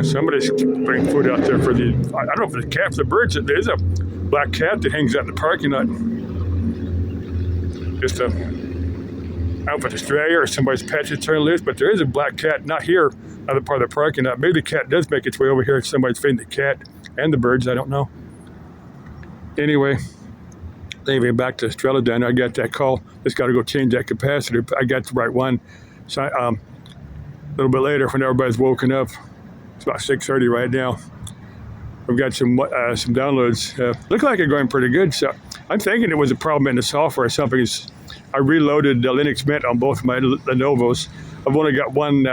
Somebody's bringing food out there for the, I don't know if it's a cat for the birds. There's a black cat that hangs out in the parking lot. Just I don't know if it's a stray or somebody's pet that's turned loose, but there is a black cat, not here, other part of the parking lot. Maybe the cat does make its way over here. Somebody's feeding the cat and the birds, I don't know. Anyway, back to Estrella down there. I got that call. Just got to go change that capacitor. I got the right one. So a little bit later, when everybody's woken up, it's about 6:30 right now. I've got some downloads. Look like they're going pretty good. So I'm thinking it was a problem in the software or something. I reloaded Linux Mint on both my Lenovo's. I've only got one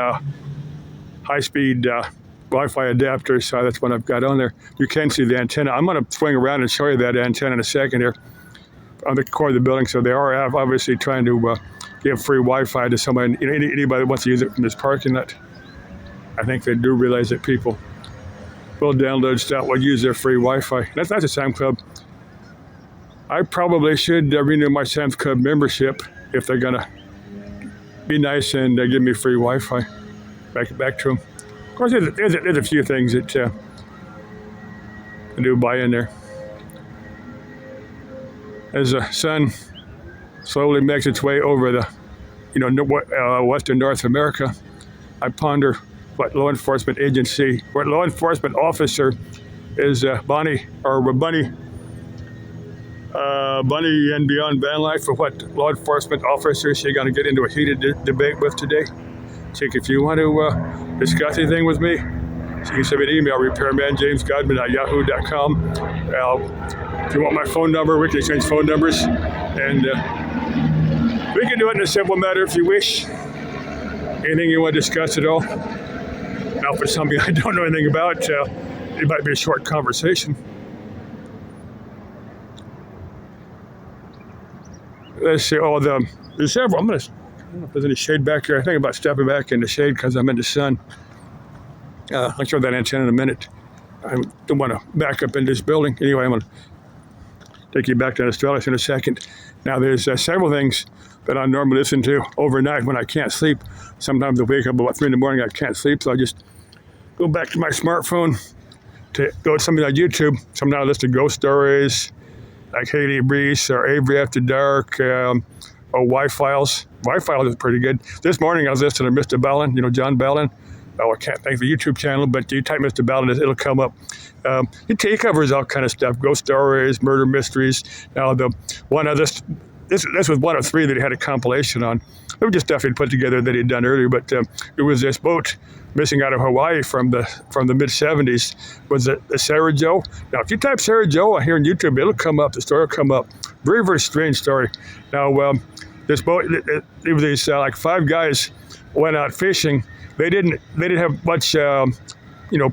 high-speed Wi-Fi adapter, so that's what I've got on there. You can see the antenna. I'm going to swing around and show you that antenna in a second here on the core of the building. So they are obviously trying to give free Wi-Fi to somebody, anybody that wants to use it from this parking lot. I think they do realize that people will download stuff, will use their free Wi-Fi. That's a Sam's Club. I probably should renew my Sam's Club membership if they're going to be nice and give me free Wi-Fi. Back to them. Of course, there's a few things that I do buy in there. As the sun slowly makes its way over the, western North America, I ponder what law enforcement officer is Bunny and Beyond Van Life, for what law enforcement officer is she going to get into a heated debate with today. So if you want to discuss anything with me, so you can send me an email, repairmanjamesgodman@yahoo.com. If you want my phone number, we can exchange phone numbers. And we can do it in a simple matter if you wish. Anything you want to discuss at all. Now, if it's something I don't know anything about, it might be a short conversation. Let's see. There's several. I don't know if there's any shade back here. I think about stepping back in the shade because I'm in the sun. I'll show that antenna in a minute. I don't want to back up in this building. Anyway, I'm going to take you back to Estrella in a second. Now, there's several things that I normally listen to overnight when I can't sleep. Sometimes I wake up about 3 in the morning, I can't sleep, so I just go back to my smartphone to go to something like YouTube. Sometimes I listen to ghost stories, like Haley Reese or Avery After Dark, or Y-Files. Y-Files is pretty good. This morning I was listening to Mr. Ballin, John Ballin. Oh, I can't think of the YouTube channel, but you type Mr. Ballin, it'll come up. He covers all kind of stuff, ghost stories, murder mysteries. Now, this was one of 3 that he had a compilation on. It was just stuff he'd put together that he'd done earlier, but it was this boat missing out of Hawaii from the mid-'70s. Was it the Sarah Joe? Now, if you type Sarah Joe here on YouTube, it'll come up. The story will come up. Very, very strange story. Now, this boat, it was these like 5 guys went out fishing. They didn't have much,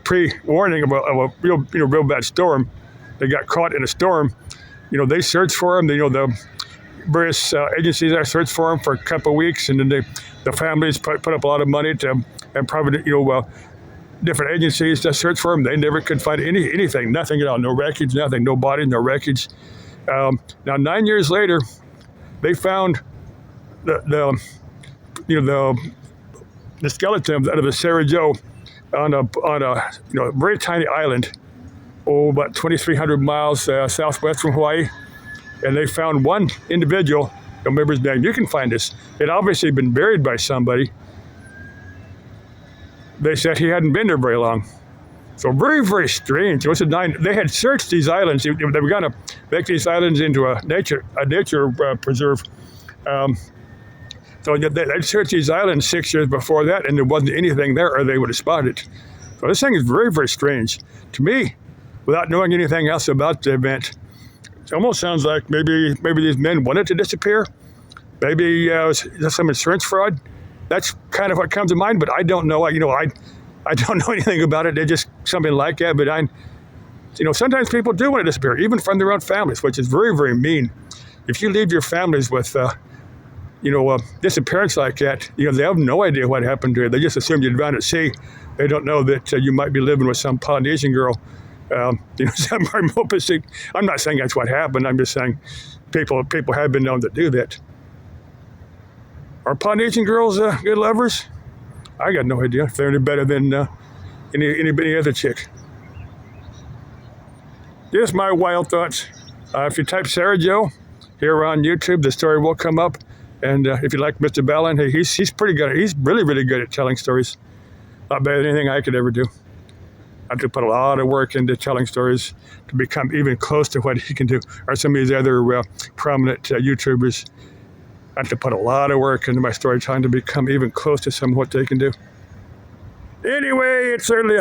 pre-warning of a real bad storm. They got caught in a storm. They searched for them. The various agencies there searched for them for a couple of weeks, and then the families put up a lot of money and private, different agencies to search for them. They never could find anything, nothing at all, no wreckage, nothing, no body, no wreckage. Now 9 years later, they found the skeleton out of the Sarah Joe on a very tiny island, about 2,300 miles southwest from Hawaii. And they found one individual, don't remember his name. You can find this. It obviously been buried by somebody. They said he hadn't been there very long. So very, very strange. They had searched these islands. They were going to make these islands into a nature preserve. So they'd searched these islands 6 years before that, and there wasn't anything there, or they would have spotted it. So this thing is very, very strange. To me, without knowing anything else about the event, it almost sounds like maybe these men wanted to disappear. Maybe there's some insurance fraud. That's kind of what comes to mind, but I don't know. I don't know anything about it. They're just something like that. But sometimes people do want to disappear, even from their own families, which is very, very mean. If you leave your families with disappearance like that, they have no idea what happened to you. They just assume you'd drowned at sea. They don't know that you might be living with some Polynesian girl. Some remote Pacific. I'm not saying that's what happened. I'm just saying people have been known to do that. Are Polynesian girls good lovers? I got no idea if they're any better than any other chick. Just my wild thoughts. If you type Sarah Joe here on YouTube, the story will come up. And if you like Mr. Ballin, hey, he's pretty good. He's really, really good at telling stories. Not better than anything I could ever do. I have to put a lot of work into telling stories to become even close to what he can do, or some of these other prominent YouTubers. I have to put a lot of work into my storytelling to become even close to some of what they can do. Anyway, it's certainly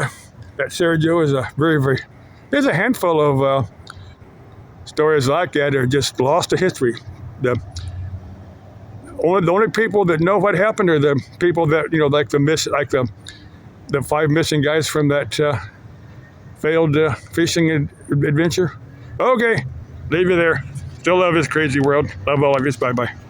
that Sarah Joe is a very, there's a handful of stories like that are just lost to history. The only people that know what happened are the people that, like the 5 missing guys from that failed fishing adventure. Okay, leave you there. Still love this crazy world. Love all of you. Bye-bye.